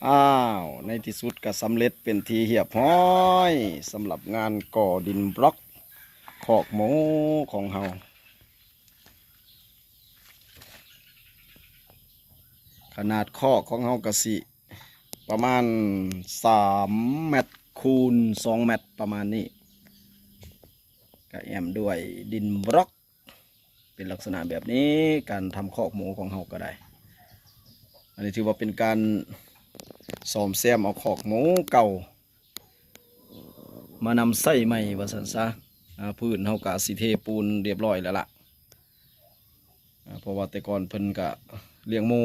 อ้าวในที่สุดก็สำเร็จเป็นทีเรียบร้อยสำหรับงานก่อดินบล็อกคอกหมูของเฮาขนาดคอกของเฮากะสิประมาณ3 เมตรคูณ2 เมตรประมาณนี้ก็แอมด้วยดินบล็อกเป็นลักษณะแบบนี้การทำคอกหมูของเฮาก็ได้อันนี้ถือว่าเป็นการซ่อมแซมเอาคอกหมูเก่ามานำใส่ใหม่ว่าสันซะพื้นเฮากะสิเทปูนเรียบร้อยแล้วล่ะเพราะว่าแต่ก่อนเพิ่นกะเลี้ยงหมู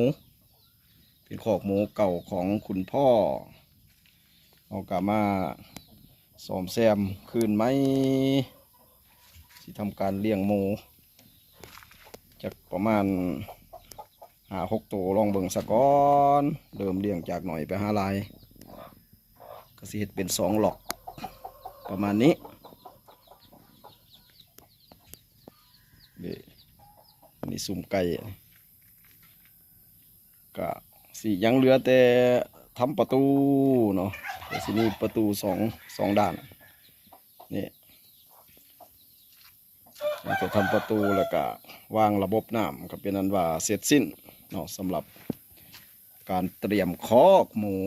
เป็นคอกหมูเก่าของคุณพ่อเฮากะมาซ่อมแซมคืนไหมสิทำการเลี้ยงหมูจากประมาณ5-6 ตัวลองเบิ่งซะก่อนเริ่มเลี้ยงจากหน่อยไปหาลายก็สิเฮ็ดเป็น2 หลอกประมาณนี้นี่สุ่มไก่ก็สิยังเหลือแต่ทำประตูเนาะแต่สิมีประตูสองด้านนี่เราจะทำประตูแล้วก็วางระบบน้ำก็เป็นอันว่าเสร็จสิ้นเนาะสำหรับการเตรียมคอกหมู